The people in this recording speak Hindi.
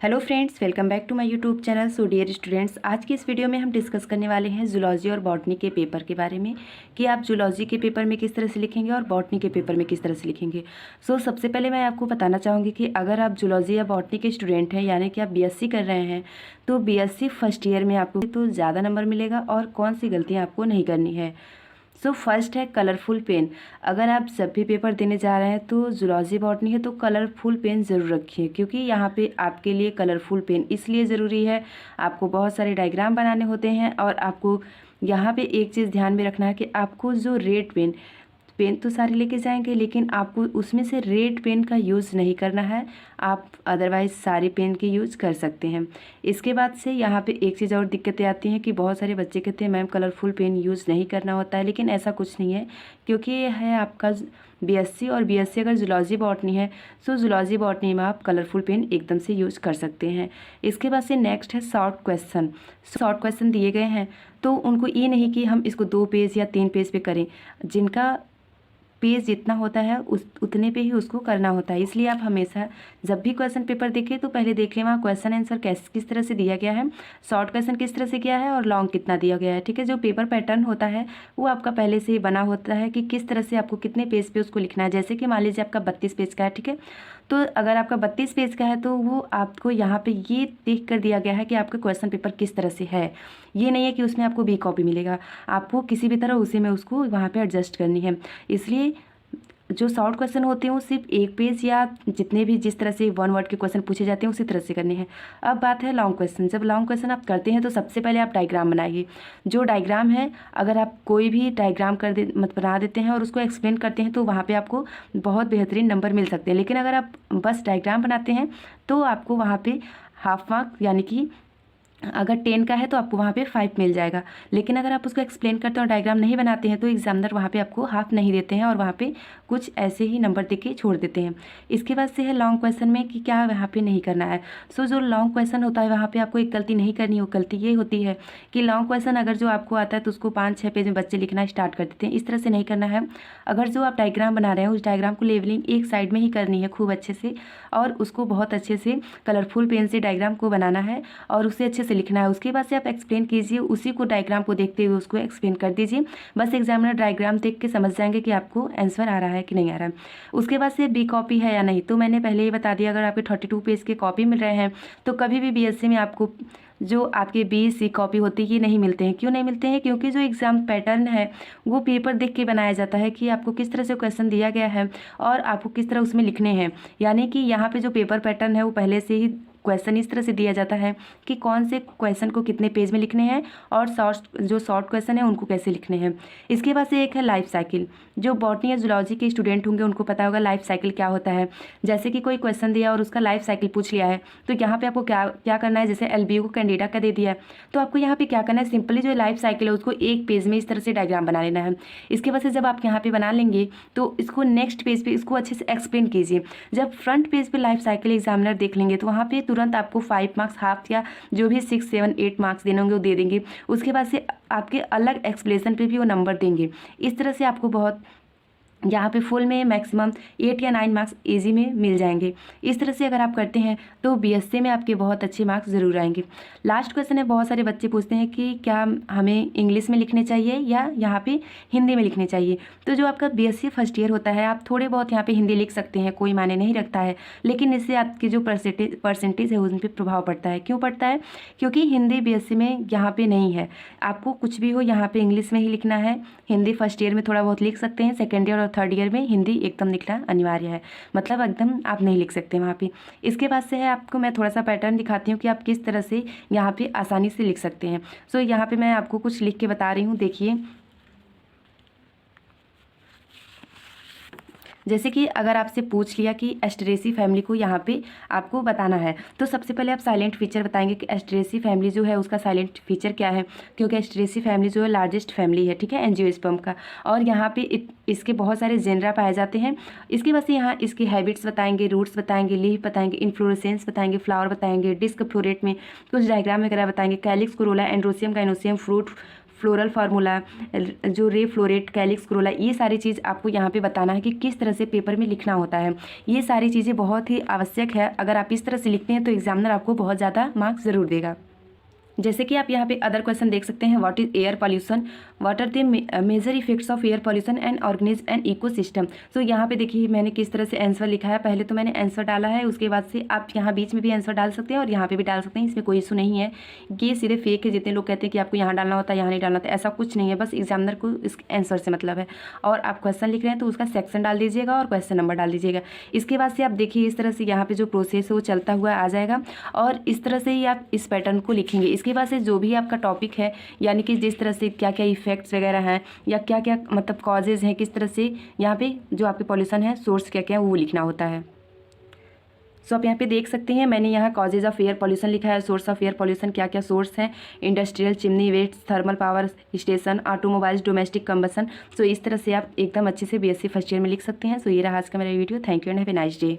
Hello friends, welcome back to my YouTube channel. So dear students, आज की इस वीडियो में हम डिस्कस करने वाले हैं जूलॉजी और बॉटनी के पेपर के बारे में कि आप जूलॉजी के पेपर में किस तरह से लिखेंगे और बॉटनी के पेपर में किस तरह से लिखेंगे। सबसे पहले मैं आपको बताना चाहूँगी कि अगर आप जूलॉजी या बॉटनी के स्टूडेंट हैं, यानी कि आप बीएससी कर रहे हैं, तो बीएससी फर्स्ट ईयर में आपको तो ज़्यादा नंबर मिलेगा और कौन सी गलतियाँ आपको नहीं करनी है। फर्स्ट है कलरफुल पेन। अगर आप जब भी पेपर देने जा रहे हैं तो जूलॉजी बॉटनी है तो कलरफुल पेन ज़रूर रखिए, क्योंकि यहाँ पे आपके लिए कलरफुल पेन इसलिए ज़रूरी है, आपको बहुत सारे डायग्राम बनाने होते हैं। और आपको यहाँ पे एक चीज़ ध्यान में रखना है कि आपको जो रेड पेन पेन तो सारे लेके जाएंगे, लेकिन आपको उसमें से रेड पेन का यूज़ नहीं करना है। आप अदरवाइज़ सारे पेन के यूज़ कर सकते हैं। इसके बाद से यहाँ पे एक चीज़ और दिक्कतें आती हैं कि बहुत सारे बच्चे कहते हैं मैम कलरफुल पेन यूज़ नहीं करना होता है, लेकिन ऐसा कुछ नहीं है, क्योंकि ये है आपका बीएससी। और बीएससी अगर जूलॉजी बॉटनी है तो जूलॉजी बॉटनी में आप कलरफुल पेन एकदम से यूज़ कर सकते हैं। इसके बाद से नेक्स्ट है शॉर्ट क्वेश्चन। शॉर्ट क्वेश्चन दिए गए हैं तो उनको ये नहीं कि हम इसको 2 पेज या 3 पेज पे करें, जिनका पेज जितना होता है उस उतने पे ही उसको करना होता है। इसलिए आप हमेशा जब भी क्वेश्चन पेपर देखें तो पहले देख लें वहाँ क्वेश्चन आंसर किस तरह से दिया गया है, शॉर्ट क्वेश्चन किस तरह से किया है और लॉन्ग कितना दिया गया है। ठीक है, जो पेपर पैटर्न होता है वो आपका पहले से ही बना होता है कि किस तरह से आपको कितने पेज पे उसको लिखना है। जैसे कि मान लीजिए आपका 32 पेज का है, ठीक है, तो अगर आपका 32 पेज का है तो वो आपको यहाँ पे ये देख कर दिया गया है कि आपका क्वेश्चन पेपर किस तरह से है। ये नहीं है कि उसमें आपको बी कॉपी मिलेगा, आपको किसी भी तरह उसी में उसको वहाँ पे एडजस्ट करनी है। इसलिए जो शॉर्ट क्वेश्चन होते हैं वो सिर्फ एक पेज या जितने भी जिस तरह से 1 वर्ड के क्वेश्चन पूछे जाते हैं उसी तरह से करने हैं। अब बात है लॉन्ग क्वेश्चन। जब लॉन्ग क्वेश्चन आप करते हैं तो सबसे पहले आप डायग्राम बनाइए। जो डायग्राम है, अगर आप कोई भी डायग्राम बना देते हैं और उसको एक्सप्लेन करते हैं तो वहाँ पे आपको बहुत बेहतरीन नंबर मिल सकते हैं। लेकिन अगर आप बस डायग्राम बनाते हैं तो आपको वहाँ पे हाफ मार्क, यानी कि अगर 10 का है तो आपको वहाँ पे 5 मिल जाएगा। लेकिन अगर आप उसको एक्सप्लेन करते हैं और डायग्राम नहीं बनाते हैं तो एग्जामिनर वहाँ पे आपको हाफ नहीं देते हैं और वहाँ पे कुछ ऐसे ही नंबर दे के छोड़ देते हैं। इसके बाद से है लॉन्ग क्वेश्चन में कि क्या वहाँ पे नहीं करना है। जो लॉन्ग क्वेश्चन होता है वहाँ पे आपको एक गलती नहीं करनी हो। गलती ये होती है कि लॉन्ग क्वेश्चन अगर जो आपको आता है तो उसको 5-6 पेज में बच्चे लिखना स्टार्ट कर देते हैं। इस तरह से नहीं करना है। अगर जो आप डायग्राम बना रहे हैं उस डायग्राम को लेवलिंग एक साइड में ही करनी है खूब अच्छे से, और उसको बहुत अच्छे से कलरफुल पेन से डायग्राम को बनाना है और उसे अच्छे से लिखना है। उसके बाद से आप एक्सप्लेन कीजिए, उसी को डायग्राम को देखते हुए उसको एक्सप्लेन कर दीजिए। बस एग्जामिनर डायग्राम देख के समझ जाएंगे कि आपको आंसर आ रहा है कि नहीं आ रहा है। उसके बाद से बी कॉपी है या नहीं, तो मैंने पहले ही बता दिया, अगर आपके 32 पेज के कॉपी मिल रहे हैं तो कभी भी बीएससी में आपको जो आपके बी सी कॉपी होती है ये नहीं मिलते हैं। क्यों नहीं मिलते हैं? क्योंकि जो एग्ज़ाम पैटर्न है वो पेपर देख के बनाया जाता है कि आपको किस तरह से क्वेश्चन दिया गया है और आपको किस तरह उसमें लिखने हैं। यानी कि यहाँ पे जो पेपर पैटर्न है वो पहले से ही क्वेश्चन इस तरह से दिया जाता है कि कौन से क्वेश्चन को कितने पेज में लिखने हैं और शॉर्ट क्वेश्चन है उनको कैसे लिखने हैं। इसके बाद से एक है लाइफ साइकिल। जो बॉटनी या जूलॉजी के स्टूडेंट होंगे उनको पता होगा लाइफ साइकिल क्या होता है। जैसे कि कोई क्वेश्चन दिया और उसका लाइफ साइकिल पूछ लिया है तो यहाँ पे आपको क्या क्या करना है। जैसे एलबीयू को कैंडिडा का दे दिया है तो आपको यहाँ पे क्या करना है, सिंपली जो लाइफ साइकिल है उसको एक पेज में इस तरह से डायग्राम बना लेना है। इसके बाद से जब आप यहाँ पे बना लेंगे तो इसको नेक्स्ट पेज पे इसको अच्छे से एक्सप्लेन कीजिए। जब फ्रंट पेज पे लाइफ साइकिल एग्जामिनर देख लेंगे तो वहाँ पे तुरंत आपको 5 मार्क्स, हाफ या जो भी 6, 7, 8 मार्क्स देने होंगे वो दे देंगे। उसके बाद से आपके अलग एक्सप्लेनेशन पे भी वो नंबर देंगे। इस तरह से आपको बहुत यहाँ पे फुल में मैक्सिमम 8 या 9 मार्क्स इजी में मिल जाएंगे। इस तरह से अगर आप करते हैं तो बीएससी में आपके बहुत अच्छे मार्क्स ज़रूर आएंगे। लास्ट क्वेश्चन है, बहुत सारे बच्चे पूछते हैं कि क्या हमें इंग्लिश में लिखने चाहिए या यहाँ पे हिंदी में लिखने चाहिए। तो जो आपका बीएससी फर्स्ट ईयर होता है आप थोड़े बहुत यहाँ पे हिंदी लिख सकते हैं, कोई मायने नहीं रखता है, लेकिन इससे आपकी जो परसेंटेज है उन पर प्रभाव पड़ता है। क्यों पड़ता है? क्योंकि हिंदी बीएससी में यहाँ पे नहीं है। आपको कुछ भी हो यहाँ पे इंग्लिश में ही लिखना है। हिंदी फर्स्ट ईयर में थोड़ा बहुत लिख सकते हैं, सेकेंड ईयर और थर्ड ईयर में हिंदी एकदम लिखना अनिवार्य है, मतलब एकदम आप नहीं लिख सकते वहाँ पे। इसके बाद से है, आपको मैं थोड़ा सा पैटर्न दिखाती हूँ कि आप किस तरह से यहाँ पे आसानी से लिख सकते हैं। यहाँ पे मैं आपको कुछ लिख के बता रही हूँ, देखिए। जैसे कि अगर आपसे पूछ लिया कि एस्टरेसी फैमिली को यहाँ पे आपको बताना है तो सबसे पहले आप साइलेंट फीचर बताएंगे कि एस्टरेसी फैमिली जो है उसका साइलेंट फीचर क्या है, क्योंकि एस्टरेसी फैमिली जो है लार्जेस्ट फैमिली है, ठीक है, एंजियोस्पर्म का। और यहाँ पे इसके बहुत सारे जेनरा पाए जाते हैं। इसके बाद से यहाँ इसकी हैबिट्स बताएंगे, रूट्स बताएंगे, लीफ बताएंगे, इन्फ्लोरेसेंस बताएंगे, फ्लावर बताएंगे, डिस्क फ्लोरेट में कुछ डायग्राम वगैरह बताएंगे, calyx Corolla, androecium, gynoecium, fruit, floral formula, जो रे फ्लोरेट, कैलिक्स क्रोला, ये सारी चीज़ आपको यहाँ पे बताना है कि किस तरह से पेपर में लिखना होता है। ये सारी चीज़ें बहुत ही आवश्यक है। अगर आप इस तरह से लिखते हैं तो एग्जामिनर आपको बहुत ज़्यादा मार्क्स ज़रूर देगा। जैसे कि आप यहाँ पे अदर क्वेश्चन देख सकते हैं। What is air pollution, what are the major effects of air pollution and organism and ecosystem. तो यहाँ पे देखिए मैंने किस तरह से आंसर लिखा है। पहले तो मैंने आंसर डाला है, उसके बाद से आप यहाँ बीच में भी आंसर डाल सकते हैं और यहाँ पे भी डाल सकते हैं, इसमें कोई इशू नहीं है। ये सीधे फेक है। जितने लोग कहते हैं कि आपको यहाँ डालना होता है, यहाँ नहीं डालना होता, ऐसा कुछ नहीं है। बस एग्जामिनर को इस आंसर से मतलब है। और आप क्वेश्चन लिख रहे हैं तो उसका सेक्शन डाल दीजिएगा और क्वेश्चन नंबर डाल दीजिएगा। इसके बाद से आप देखिए इस तरह से यहाँ पे जो प्रोसेस है वो चलता हुआ आ जाएगा और इस तरह से ही आप इस पैटर्न को लिखेंगे। इसके बाद से जो भी आपका टॉपिक है, यानी कि जिस तरह से क्या क्या इफेक्ट्स वगैरह हैं या क्या क्या मतलब कॉजेज़ हैं, किस तरह से यहाँ पे जो आपके पॉल्यूशन है, सोर्स क्या क्या है, वो लिखना होता है। सो आप यहाँ पे देख सकते हैं मैंने यहाँ कॉजेज ऑफ एयर पॉल्यूशन लिखा है, सोर्स ऑफ एयर पॉल्यूशन क्या क्या सोर्स हैं, इंडस्ट्रियल, चिमनी वेट्स, thermal power station, automobiles, domestic combustion. So इस तरह से आप एकदम अच्छे से बीएससी फर्स्ट ईयर में लिख सकते हैं। सो ये रहा आज का मेरा video. Thank you and have a nice day.